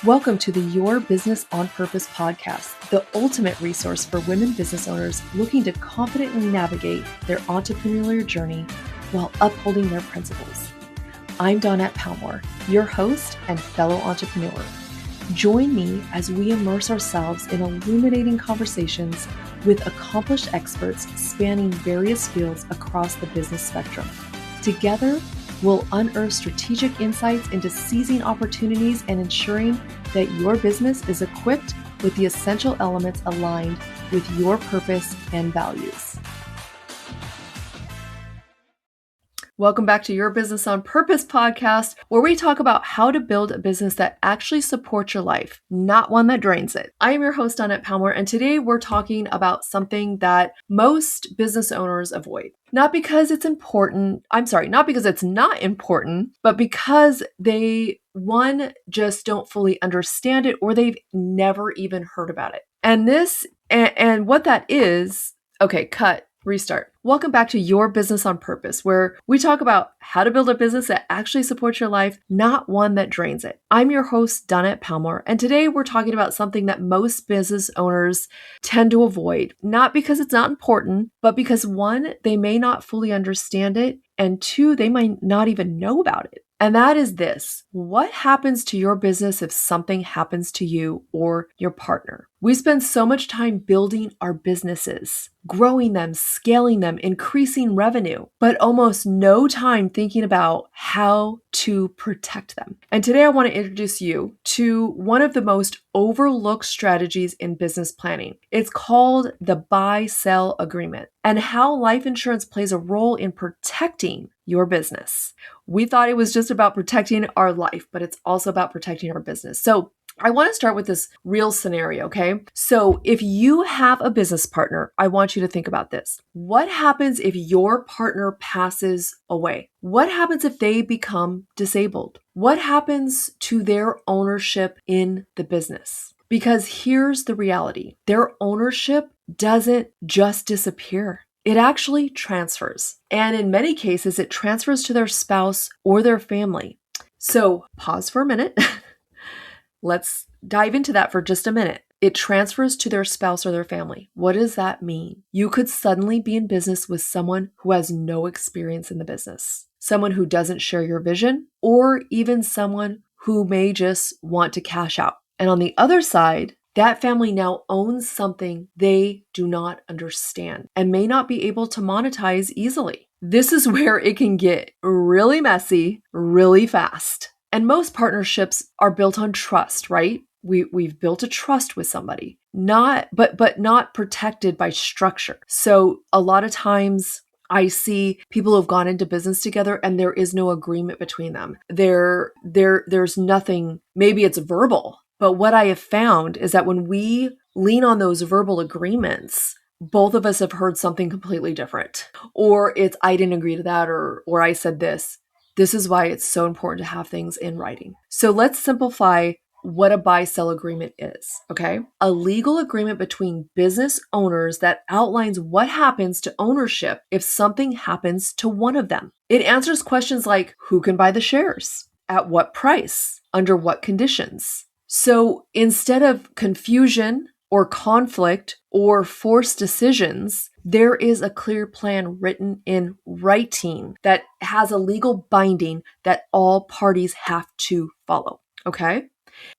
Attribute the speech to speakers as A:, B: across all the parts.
A: Welcome to the Your Business on Purpose podcast, the ultimate resource for women business owners looking to confidently navigate their entrepreneurial journey while upholding their principles. I'm Dawnette Palmore, your host and fellow entrepreneur. Join me as we immerse ourselves in illuminating conversations with accomplished experts spanning various fields across the business spectrum. Together, we'll unearth strategic insights into seizing opportunities and ensuring that your business is equipped with the essential elements aligned with your purpose and values. Welcome back to Your Business on Purpose podcast, where we talk about how to build a business that actually supports your life, not one that drains it. I am your host, Dawnette Palmore, and today we're talking about something that most business owners avoid. Not because it's not important, but because they, one, just don't fully understand it or they've never even heard about it. And what that is, okay, cut. Restart. Welcome back to Your Business on Purpose, where we talk about how to build a business that actually supports your life, not one that drains it. I'm your host, Dawnette Palmore, and today we're talking about something that most business owners tend to avoid, not because it's not important, but because one, they may not fully understand it, and two, they might not even know about it. And that is this: what happens to your business if something happens to you or your partner? We spend so much time building our businesses, growing them, scaling them, increasing revenue, but almost no time thinking about how to protect them. And today I want to introduce you to one of the most overlooked strategies in business planning. It's called the buy-sell agreement, and how life insurance plays a role in protecting your business. We thought it was just about protecting our life, but it's also about protecting our business. So I want to start with this real scenario, okay? So if you have a business partner, I want you to think about this. What happens if your partner passes away? What happens if they become disabled? What happens to their ownership in the business? Because here's the reality: their ownership doesn't just disappear. It actually transfers. And in many cases, it transfers to their spouse or their family. So pause for a minute. Let's dive into that for just a minute. It transfers to their spouse or their family. What does that mean? You could suddenly be in business with someone who has no experience in the business, someone who doesn't share your vision, or even someone who may just want to cash out. And on the other side, that family now owns something they do not understand and may not be able to monetize easily. This is where it can get really messy, really fast. And most partnerships are built on trust, right? We've built a trust with somebody, but not protected by structure. So a lot of times I see people who have gone into business together and there is no agreement between them. There's nothing, maybe it's verbal. But what I have found is that when we lean on those verbal agreements, both of us have heard something completely different. Or it's, I didn't agree to that, or I said this. This is why it's so important to have things in writing. So let's simplify what a buy-sell agreement is, okay? A legal agreement between business owners that outlines what happens to ownership if something happens to one of them. It answers questions like, who can buy the shares? At what price? Under what conditions? So instead of confusion or conflict or forced decisions, there is a clear plan written in writing that has a legal binding that all parties have to follow, okay?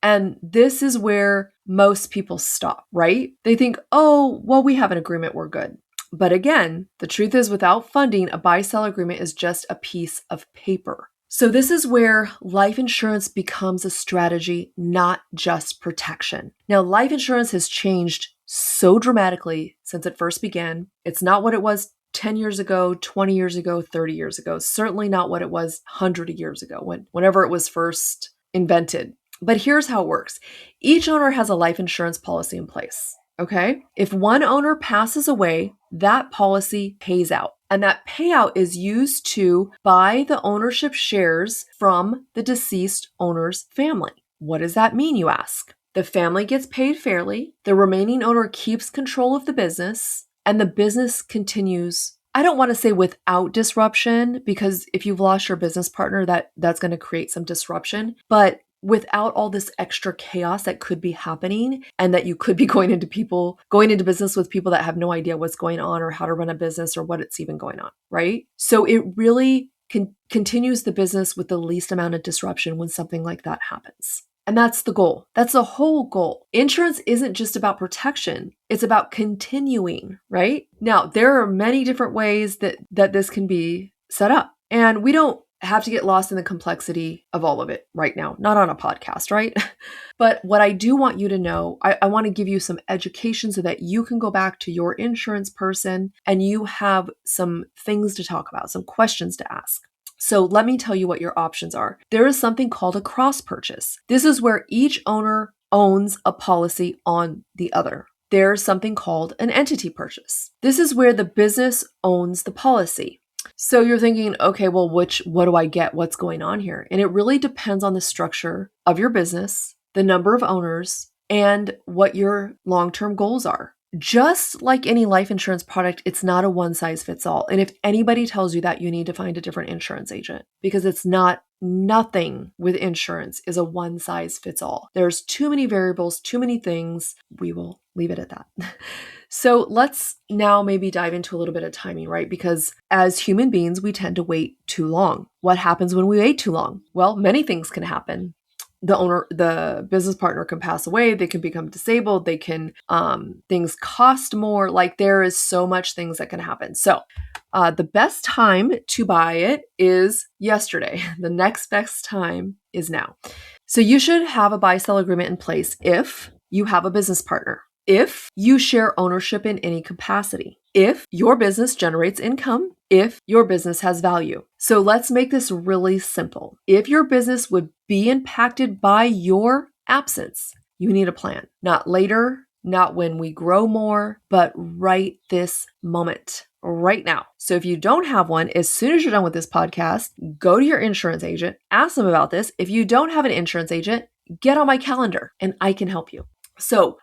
A: And this is where most people stop, right? They think, oh, well, we have an agreement, we're good. But again, the truth is, without funding, a buy-sell agreement is just a piece of paper. So this is where life insurance becomes a strategy, not just protection. Now, life insurance has changed so dramatically since it first began. It's not what it was 10 years ago, 20 years ago, 30 years ago, certainly not what it was 100 years ago, whenever it was first invented. But here's how it works. Each owner has a life insurance policy in place, okay? If one owner passes away, that policy pays out. And that payout is used to buy the ownership shares from the deceased owner's family. What does that mean, you ask? The family gets paid fairly, the remaining owner keeps control of the business, and the business continues. I don't want to say without disruption, because if you've lost your business partner, that's going to create some disruption. But without all this extra chaos that could be happening, and that you could be going into business with people that have no idea what's going on or how to run a business or what it's even going on, right? So it really continues the business with the least amount of disruption when something like that happens. And that's the goal. That's the whole goal. Insurance isn't just about protection. It's about continuing, right? Now, there are many different ways that this can be set up. And we don't have to get lost in the complexity of all of it right now, not on a podcast, right? But what I do want you to know, I want to give you some education so that you can go back to your insurance person and you have some things to talk about, some questions to ask. So let me tell you what your options are. There is something called a cross purchase. This is where each owner owns a policy on the other. There's something called an entity purchase. This is where the business owns the policy. So you're thinking, okay, well, what do I get? What's going on here? And it really depends on the structure of your business, the number of owners, and what your long-term goals are. Just like any life insurance product, it's not a one size fits all. And if anybody tells you that, you need to find a different insurance agent, because it's nothing with insurance is a one size fits all. There's too many variables, too many things. We will leave it at that. So let's now maybe dive into a little bit of timing, right? Because as human beings, we tend to wait too long. What happens when we wait too long? Well, many things can happen. The business partner can pass away. They can become disabled. They can, things cost more. Like, there is so much things that can happen. So the best time to buy it is yesterday. The next best time is now. So you should have a buy-sell agreement in place if you have a business partner, if you share ownership in any capacity, if your business generates income, if your business has value. So let's make this really simple. If your business would be impacted by your absence, you need a plan. Not later, not when we grow more, but right this moment, right now. So if you don't have one, as soon as you're done with this podcast, go to your insurance agent, ask them about this. If you don't have an insurance agent, get on my calendar and I can help you. So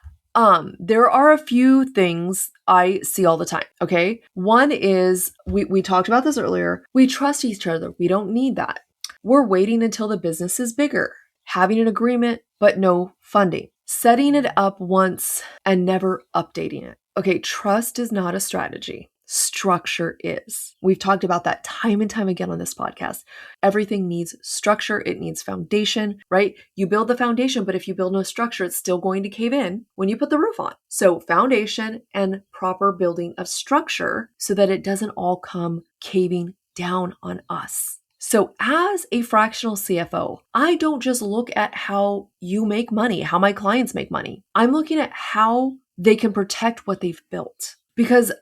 A: there are a few things I see all the time. Okay. One is we talked about this earlier. We trust each other. We don't need that. We're waiting until the business is bigger, having an agreement, but no funding, setting it up once and never updating it. Okay. Trust is not a strategy. Structure is. We've talked about that time and time again on this podcast. Everything needs structure. It needs foundation, right? You build the foundation, but if you build no structure, it's still going to cave in when you put the roof on. So foundation and proper building of structure so that it doesn't all come caving down on us. So as a fractional CFO, I don't just look at how you make money, how my clients make money. I'm looking at how they can protect what they've built. Because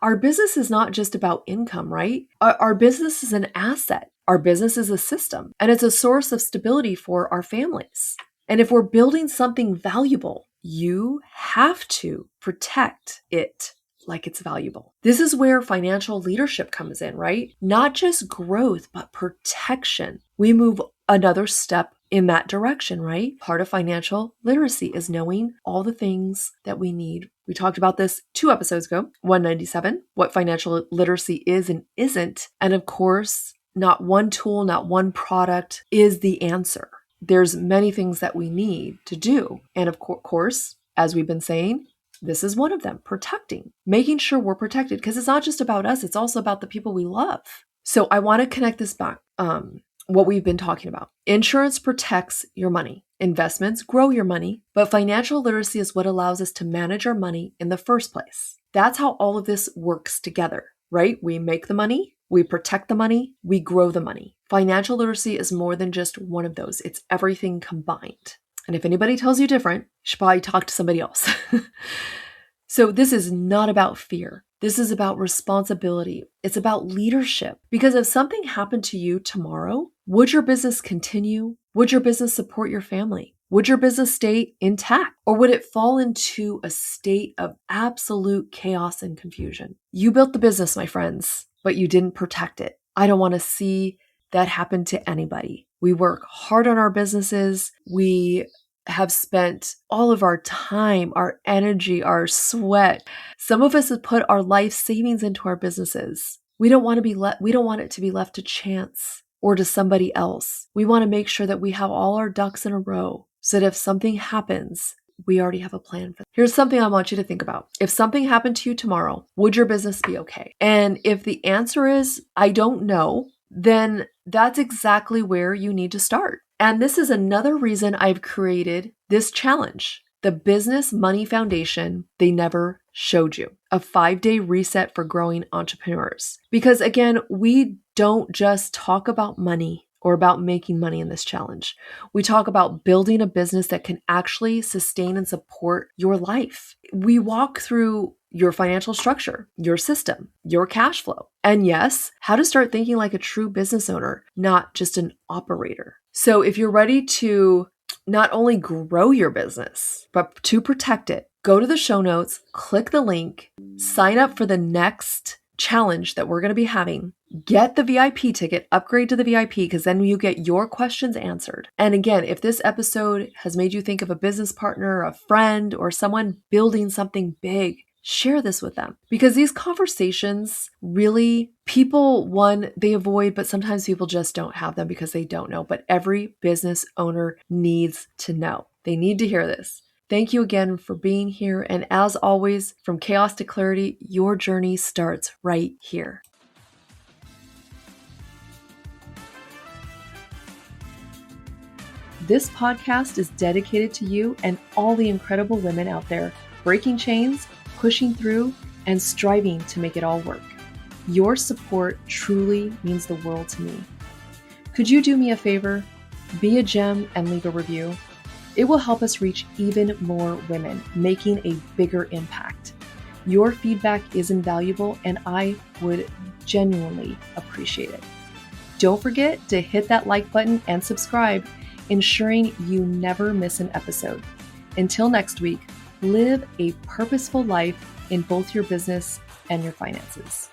A: our business is not just about income, right? Our business is an asset. Our business is a system, and it's a source of stability for our families. And if we're building something valuable, you have to protect it like it's valuable. This is where financial leadership comes in, right? Not just growth, but protection. We move another step in that direction, right? Part of financial literacy is knowing all the things that we need. We talked about this 2 episodes ago, 197, what financial literacy is and isn't. And of course, not one tool, not one product is the answer. There's many things that we need to do. And of course, as we've been saying, this is one of them, protecting, making sure we're protected, because it's not just about us, it's also about the people we love. So I want to connect this back. What we've been talking about. Insurance protects your money. Investments grow your money, but financial literacy is what allows us to manage our money in the first place. That's how all of this works together, right? We make the money, we protect the money, we grow the money. Financial literacy is more than just one of those. It's everything combined. And if anybody tells you different, you should probably talk to somebody else. So this is not about fear. This is about responsibility. It's about leadership. Because if something happened to you tomorrow, would your business continue? Would your business support your family? Would your business stay intact? Or would it fall into a state of absolute chaos and confusion? You built the business, my friends, but you didn't protect it. I don't want to see that happen to anybody. We work hard on our businesses. We have spent all of our time, our energy, our sweat. Some of us have put our life savings into our businesses. We don't want it to be left to chance. or to somebody else. We want to make sure that we have all our ducks in a row so that if something happens, we already have a plan for it. Here's something I want you to think about. If something happened to you tomorrow, would your business be okay? And if the answer is, I don't know, then that's exactly where you need to start. And this is another reason I've created this challenge, the Business Money Foundation They Never Showed You, a 5-day reset for growing entrepreneurs. Because again, we don't just talk about money or about making money in this challenge. We talk about building a business that can actually sustain and support your life. We walk through your financial structure, your system, your cash flow, and yes, how to start thinking like a true business owner, not just an operator. So if you're ready to not only grow your business, but to protect it, go to the show notes, click the link, sign up for the next challenge that we're going to be having. Get the VIP ticket, upgrade to the VIP, because then you get your questions answered. And again, if this episode has made you think of a business partner, a friend, or someone building something big, share this with them. Because these conversations really, people, one, they avoid, but sometimes people just don't have them because they don't know. But every business owner needs to know. They need to hear this. Thank you again for being here. And as always, from chaos to clarity, your journey starts right here. This podcast is dedicated to you and all the incredible women out there breaking chains, pushing through, and striving to make it all work. Your support truly means the world to me. Could you do me a favor? Be a gem and leave a review. It will help us reach even more women, making a bigger impact. Your feedback is invaluable, and I would genuinely appreciate it. Don't forget to hit that like button and subscribe, ensuring you never miss an episode. Until next week, live a purposeful life in both your business and your finances.